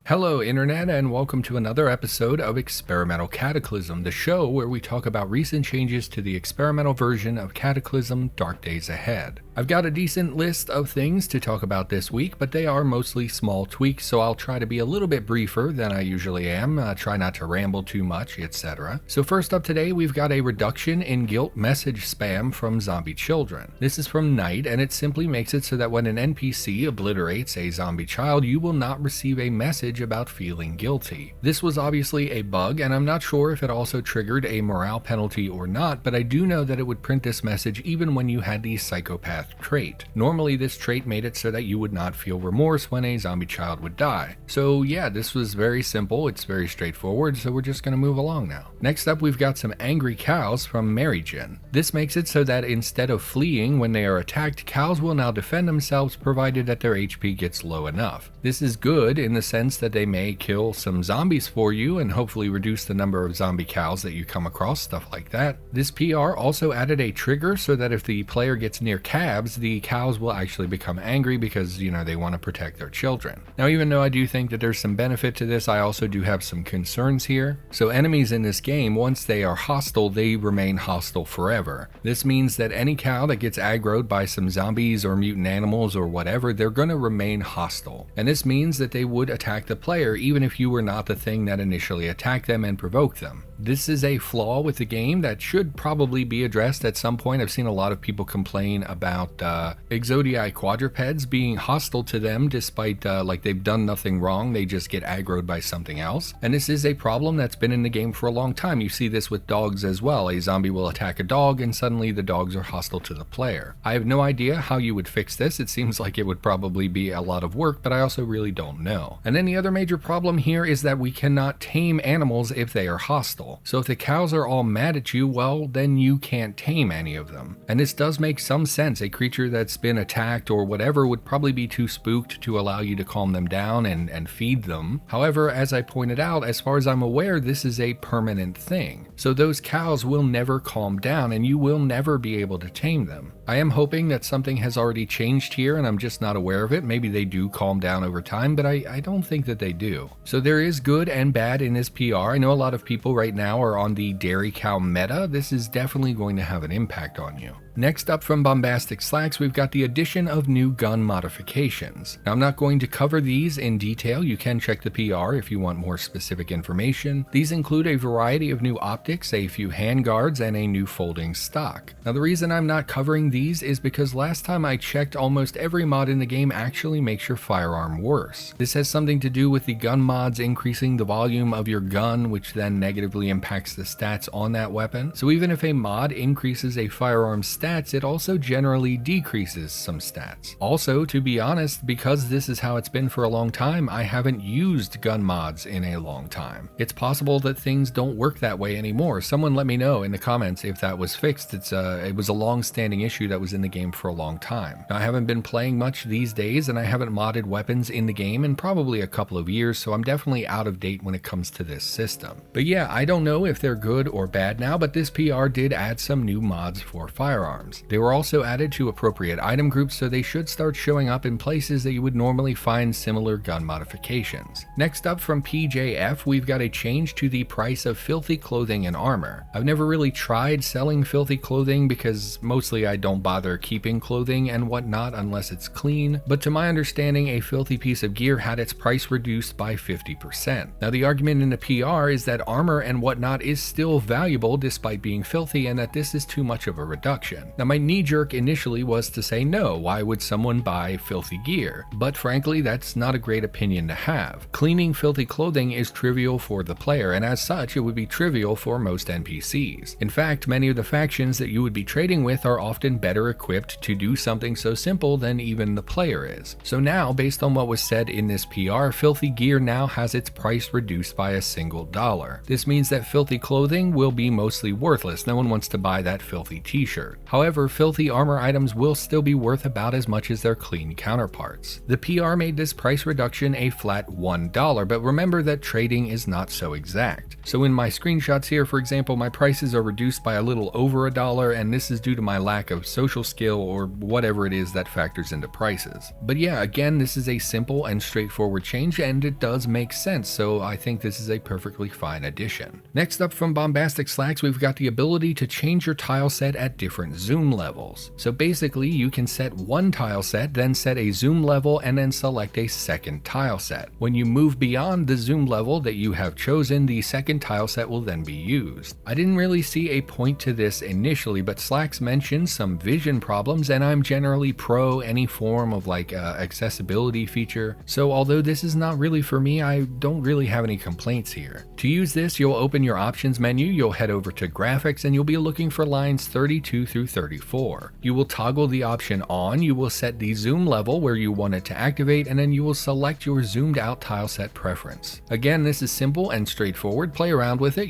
Hello Internet, and welcome to another episode of Experimental Cataclysm, the show where we talk about recent changes to the experimental version of Cataclysm Dark Days Ahead. I've got a decent list of things to talk about this week, but they are mostly small tweaks, so I'll try to be a little bit briefer than I usually am, try not to ramble too much, etc. So first up today, we've got a reduction in guilt message spam from zombie children. This is from Night, and it simply makes it so that when an NPC obliterates a zombie child, you will not receive a message about feeling guilty. This was obviously a bug, and I'm not sure if it also triggered a morale penalty or not, but I do know that it would print this message even when you had the psychopath trait. Normally this trait made it so that you would not feel remorse when a zombie child would die. So yeah, this was very simple, it's very straightforward, so we're just going to move along now. Next up, we've got some angry cows from Marygen. This makes it so that instead of fleeing when they are attacked, cows will now defend themselves provided that their HP gets low enough. This is good in the sense that they may kill some zombies for you and hopefully reduce the number of zombie cows that you come across, stuff like that. This PR also added a trigger so that if the player gets near calves, the cows will actually become angry because, they want to protect their children. Now, even though I do think that there's some benefit to this, I also do have some concerns here. So enemies in this game, once they are hostile, they remain hostile forever. This means that any cow that gets aggroed by some zombies or mutant animals or whatever, they're going to remain hostile. And this means that they would attack the player even if you were not the thing that initially attacked them and provoked them. This is a flaw with the game that should probably be addressed at some point. I've seen a lot of people complain about Exodii quadrupeds being hostile to them despite like they've done nothing wrong, they just get aggroed by something else. And this is a problem that's been in the game for a long time. You see this with dogs as well. A zombie will attack a dog and suddenly the dogs are hostile to the player. I have no idea how you would fix this. It seems like it would probably be a lot of work, but I also really don't know. And then the other major problem here is that we cannot tame animals if they are hostile. So if the cows are all mad at you, well, then you can't tame any of them. And this does make some sense. A creature that's been attacked or whatever would probably be too spooked to allow you to calm them down and feed them. However, as I pointed out, as far as I'm aware, this is a permanent thing. So those cows will never calm down and you will never be able to tame them. I am hoping that something has already changed here and I'm just not aware of it. Maybe they do calm down over time, but I don't think that they do. So there is good and bad in this PR. I know a lot of people right now are on the dairy cow meta. This is definitely going to have an impact on you. Next up from Bombastic Slacks, we've got the addition of new gun modifications. Now, I'm not going to cover these in detail. You can check the PR if you want more specific information. These include a variety of new optics, a few handguards, and a new folding stock. Now, the reason I'm not covering these is because last time I checked, almost every mod in the game actually makes your firearm worse. This has something to do with the gun mods increasing the volume of your gun, which then negatively impacts the stats on that weapon. So even if a mod increases a firearm's stats, it also generally decreases some stats. Also, to be honest, because this is how it's been for a long time, I haven't used gun mods in a long time. It's possible that things don't work that way anymore. Someone let me know in the comments if that was fixed. It was a long-standing issue that was in the game for a long time. Now, I haven't been playing much these days, and I haven't modded weapons in the game in probably a couple of years, so I'm definitely out of date when it comes to this system. But yeah, I don't know if they're good or bad now, but this PR did add some new mods for firearms. They were also added to appropriate item groups, so they should start showing up in places that you would normally find similar gun modifications. Next up from PJF, we've got a change to the price of filthy clothing and armor. I've never really tried selling filthy clothing because mostly I don't bother keeping clothing and whatnot unless it's clean, but to my understanding, a filthy piece of gear had its price reduced by 50%. Now, the argument in the PR is that armor and whatnot is still valuable despite being filthy and that this is too much of a reduction. Now, my knee-jerk initially was to say no, why would someone buy filthy gear? But frankly, that's not a great opinion to have. Cleaning filthy clothing is trivial for the player, and as such, it would be trivial for most NPCs. In fact, many of the factions that you would be trading with are often better equipped to do something so simple than even the player is. So now, based on what was said in this PR, filthy gear now has its price reduced by $1. This means that filthy clothing will be mostly worthless. No one wants to buy that filthy t-shirt. However, filthy armor items will still be worth about as much as their clean counterparts. The PR made this price reduction a flat $1, but remember that trading is not so exact. So in my screenshots here, for example, my prices are reduced by a little over $1, and this is due to my lack of social skill or whatever it is that factors into prices. But yeah, again, this is a simple and straightforward change, and it does make sense, so I think this is a perfectly fine addition. Next up from Bombastic Slacks, we've got the ability to change your tile set at different zoom levels. So basically, you can set one tile set, then set a zoom level, and then select a second tile set. When you move beyond the zoom level that you have chosen, the second tile set will then be used. I didn't really see a point to this initially, but Slacks mentioned some vision problems, and I'm generally pro any form of accessibility feature, so although this is not really for me, I don't really have any complaints here. To use this, you'll open your options menu, you'll head over to graphics, and you'll be looking for lines 32 through 34. You will toggle the option on, you will set the zoom level where you want it to activate, and then you will select your zoomed out tile set preference. Again, this is simple and straightforward. Play around with it,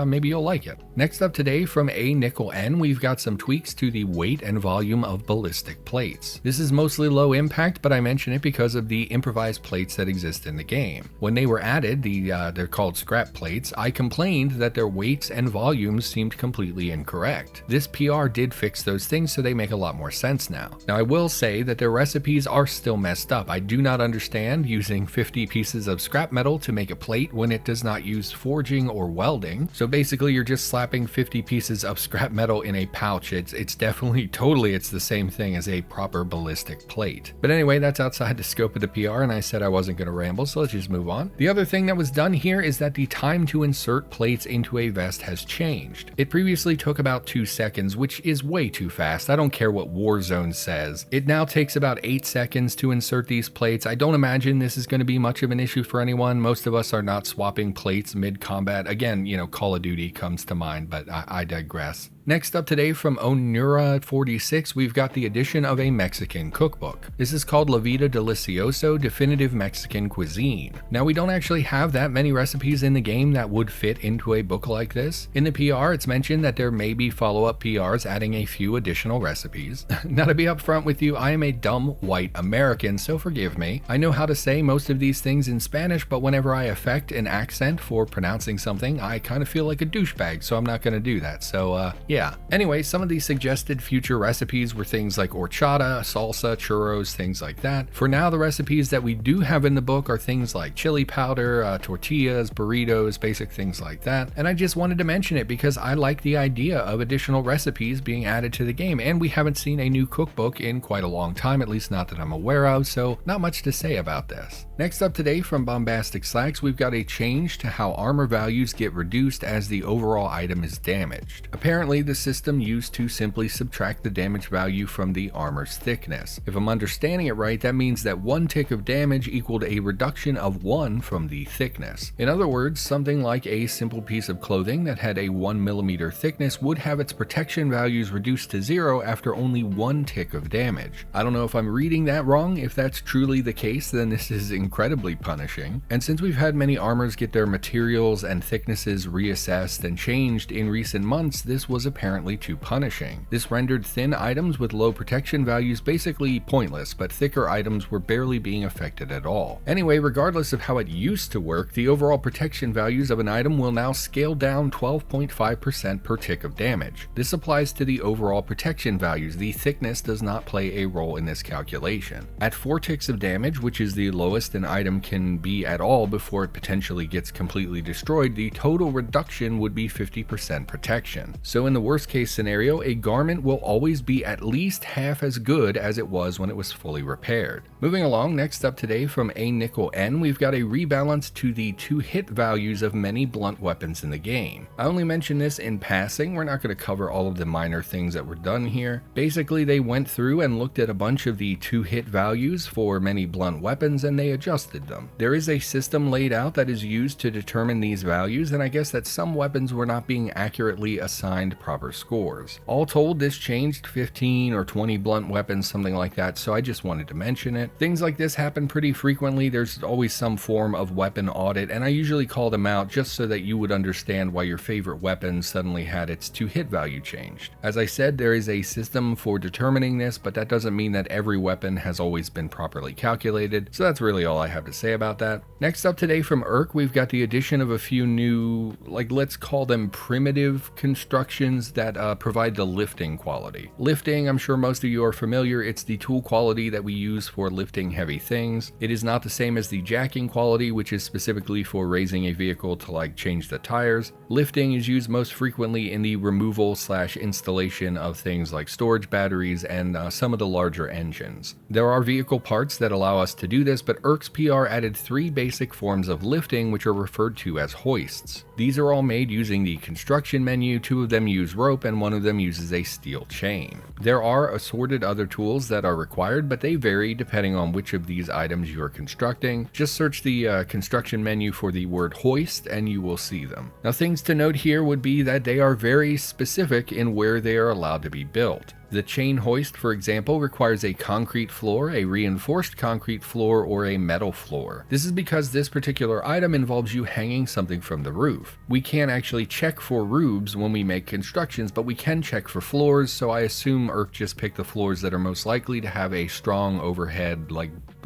maybe you'll like it. Next up today from A Nickel N, we've got some tweaks to the weight and volume of ballistic plates. This is mostly low impact, but I mention it because of the improvised plates that exist in the game. When they were added, they're called scrap plates, I complained that their weights and volumes seemed completely incorrect. This PR did fix those things, so they make a lot more sense now. Now I will say that their recipes are still messed up. I do not understand using 50 pieces of scrap metal to make a plate when it does not use forging or welding. So basically you're just slapping 50 pieces of scrap metal in a pouch. It's definitely it's the same thing as a proper ballistic plate. But anyway, that's outside the scope of the PR, and I said I wasn't going to ramble, so let's just move on. The other thing that was done here is that the time to insert plates into a vest has changed. It previously took about 2 seconds, which is way too fast. I don't care what Warzone says. It now takes about 8 seconds to insert these plates. I don't imagine this is going to be much of an issue for anyone. Most of us are not swapping plates mid-combat. Again, Call of Duty comes to mind, but I digress. Next up today from Onura46, we've got the addition of a Mexican cookbook. This is called La Vida Delicioso Definitive Mexican Cuisine. Now we don't actually have that many recipes in the game that would fit into a book like this. In the PR, it's mentioned that there may be follow-up PRs adding a few additional recipes. Now to be upfront with you, I am a dumb white American, so forgive me. I know how to say most of these things in Spanish, but whenever I affect an accent for pronouncing something, I kind of feel like a douchebag, so I'm not going to do that. So yeah. Anyway, some of these suggested future recipes were things like horchata, salsa, churros, things like that. For now, the recipes that we do have in the book are things like chili powder, tortillas, burritos, basic things like that. And I just wanted to mention it because I like the idea of additional recipes being added to the game, and we haven't seen a new cookbook in quite a long time, at least not that I'm aware of, so not much to say about this. Next up today from Bombastic Slacks, we've got a change to how armor values get reduced as the overall item is damaged. Apparently, the system used to simply subtract the damage value from the armor's thickness. If I'm understanding it right, that means that 1 tick of damage equaled a reduction of 1 from the thickness. In other words, something like a simple piece of clothing that had a 1mm thickness would have its protection values reduced to 0 after only 1 tick of damage. I don't know if I'm reading that wrong. If that's truly the case, then this is incredibly punishing. And since we've had many armors get their materials and thicknesses reassessed and changed in recent months, this was apparently too punishing. This rendered thin items with low protection values basically pointless, but thicker items were barely being affected at all. Anyway, regardless of how it used to work, the overall protection values of an item will now scale down 12.5% per tick of damage. This applies to the overall protection values. The thickness does not play a role in this calculation. At 4 ticks of damage, which is the lowest an item can be at all before it potentially gets completely destroyed, the total reduction would be 50% protection. So in the worst case scenario, a garment will always be at least half as good as it was when it was fully repaired. Moving along, next up today from A Nickel N, we've got a rebalance to the 2-hit values of many blunt weapons in the game. I only mention this in passing. We're not going to cover all of the minor things that were done here. Basically, they went through and looked at a bunch of the 2-hit values for many blunt weapons and they adjusted them. There is a system laid out that is used to determine these values, and I guess that some weapons were not being accurately assigned properly proper scores. All told, this changed 15 or 20 blunt weapons, something like that, so I just wanted to mention it. Things like this happen pretty frequently. There's always some form of weapon audit, and I usually call them out just so that you would understand why your favorite weapon suddenly had its to-hit value changed. As I said, there is a system for determining this, but that doesn't mean that every weapon has always been properly calculated, so that's really all I have to say about that. Next up today from ERC, we've got the addition of a few new, let's call them primitive constructions that provide the lifting quality. Lifting, I'm sure most of you are familiar, it's the tool quality that we use for lifting heavy things. It is not the same as the jacking quality, which is specifically for raising a vehicle to change the tires. Lifting is used most frequently in the removal / installation of things like storage batteries and some of the larger engines. There are vehicle parts that allow us to do this, but ERC's PR added 3 basic forms of lifting, which are referred to as hoists. These are all made using the construction menu. 2 of them use rope and 1 of them uses a steel chain. There are assorted other tools that are required, but they vary depending on which of these items you are constructing. Just search the construction menu for the word hoist and you will see them. Now, things to note here would be that they are very specific in where they are allowed to be built. The chain hoist, for example, requires a concrete floor, a reinforced concrete floor, or a metal floor. This is because this particular item involves you hanging something from the roof. We can't actually check for roofs when we make constructions, but we can check for floors, so I assume ERC just picked the floors that are most likely to have a strong overhead,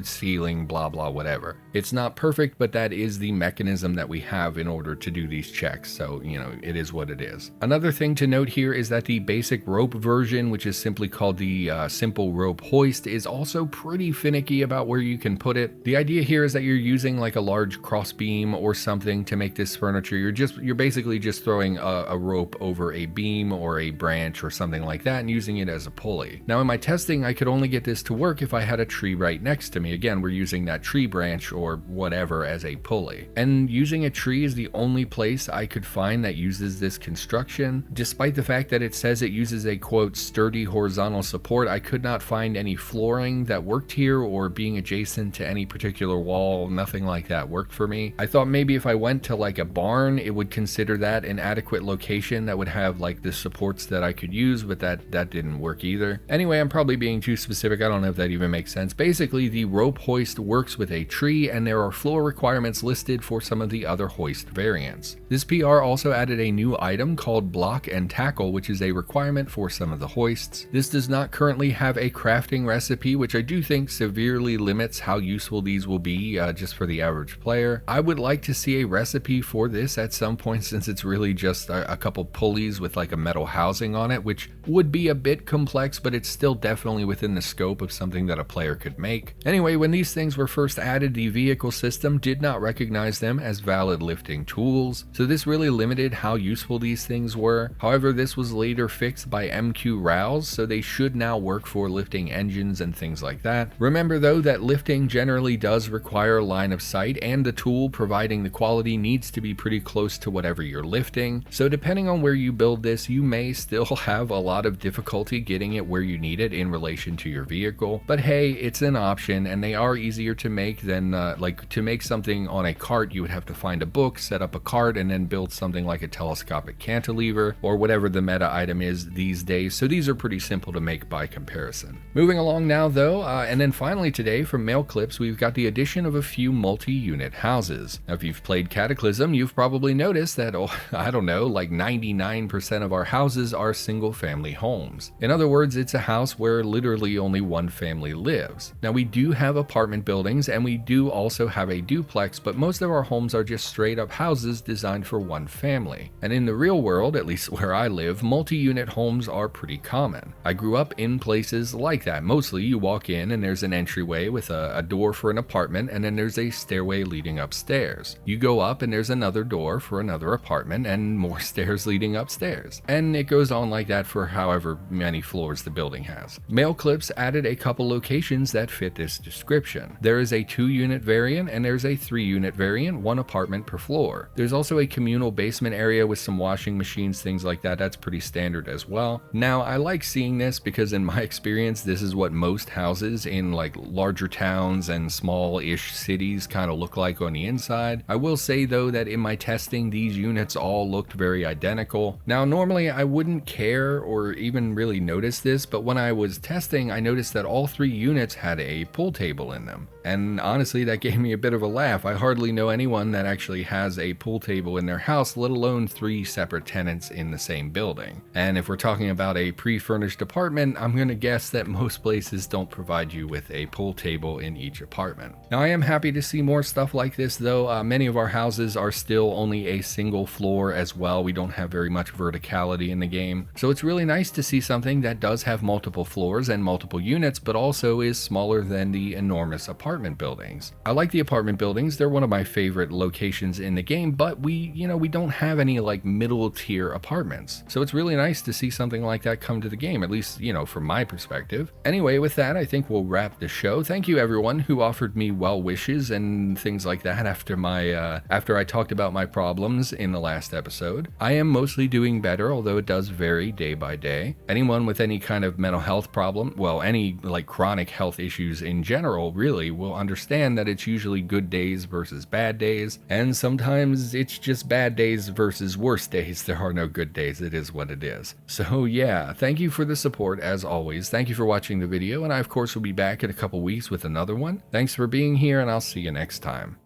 ceiling, blah blah whatever. It's not perfect, but that is the mechanism that we have in order to do these checks, so it is what it is. Another thing to note here is that the basic rope version, which is simply called the simple rope hoist, is also pretty finicky about where you can put it. The idea here is that you're using a large crossbeam or something to make this furniture. You're basically just throwing a rope over a beam or a branch or something like that and using it as a pulley. Now, in my testing, I could only get this to work if I had a tree right next to me. Again, we're using that tree branch or whatever as a pulley. And using a tree is the only place I could find that uses this construction. Despite the fact that it says it uses a quote sturdy horizontal support, I could not find any flooring that worked here or being adjacent to any particular wall. Nothing like that worked for me. I thought maybe if I went to a barn, it would consider that an adequate location that would have the supports that I could use, but that didn't work either. Anyway, I'm probably being too specific. I don't know if that even makes sense. Basically, the rope hoist works with a tree, and there are floor requirements listed for some of the other hoist variants. This PR also added a new item called block and tackle, which is a requirement for some of the hoists. This does not currently have a crafting recipe, which I do think severely limits how useful these will be just for the average player. I would like to see a recipe for this at some point, since it's really just a couple pulleys with a metal housing on it, which would be a bit complex, but it's still definitely within the scope of something that a player could make. Anyway, when these things were first added, the vehicle system did not recognize them as valid lifting tools, so this really limited how useful these things were. However, this was later fixed by MQ RALs, so they should now work for lifting engines and things like that. Remember though that lifting generally does require line of sight, and the tool providing the quality needs to be pretty close to whatever you're lifting, so depending on where you build this, you may still have a lot of difficulty getting it where you need it in relation to your vehicle. But hey, it's an option, and they are easier to make than to make something on a cart. You would have to find a book, set up a cart, and then build something like a telescopic cantilever or whatever the meta item is these days. So these are pretty simple to make by comparison. Moving along now though, and then finally today from Mail Clips, we've got the addition of a few multi-unit houses. Now, if you've played Cataclysm, you've probably noticed that, 99% of our houses are single family homes. In other words, it's a house where literally only one family lives. Now, we do have apartment buildings and we do also have a duplex, but most of our homes are just straight up houses designed for one family. And in the real world, at least where I live, multi-unit homes are pretty common. I grew up in places like that. Mostly you walk in and there's an entryway with a door for an apartment, and then there's a stairway leading upstairs. You go up and there's another door for another apartment and more stairs leading upstairs. And it goes on like that for however many floors the building has. Mail Clips added a couple locations that fit this description. There is a 2-unit variant and there's a 3-unit variant, 1 apartment per floor. There's also a communal basement area with some washing machines, things like that. That's pretty standard as well. Now, I like seeing this because in my experience, this is what most houses in like larger towns and small-ish cities kind of look like on the inside. I will say though that in my testing, these units all looked very identical. Now, normally I wouldn't care or even really notice this, but when I was testing, I noticed that all 3 units had a pool table in them. And honestly, that gave me a bit of a laugh. I hardly know anyone that actually has a pool table in their house, let alone 3 separate tenants in the same building. And if we're talking about a pre-furnished apartment, I'm going to guess that most places don't provide you with a pool table in each apartment. Now, I am happy to see more stuff like this though. Many of our houses are still only a single floor as well. We don't have very much verticality in the game. So it's really nice to see something that does have multiple floors and multiple units, but also is smaller than the enormous apartment buildings. I like the apartment buildings. They're one of my favorite locations in the game, but we don't have any like middle tier apartments. So it's really nice to see something like that come to the game, at least, from my perspective. Anyway, with that, I think we'll wrap the show. Thank you everyone who offered me well wishes and things like that after I talked about my problems in the last episode. I am mostly doing better, although it does vary day by day. Anyone with any kind of mental health problem, well, any like chronic health issues in general, really will understand that it's usually good days versus bad days, and sometimes it's just bad days versus worse days. There are no good days. It is what it is. So yeah, thank you for the support as always. Thank you for watching the video, and I of course will be back in a couple weeks with another one. Thanks for being here, and I'll see you next time.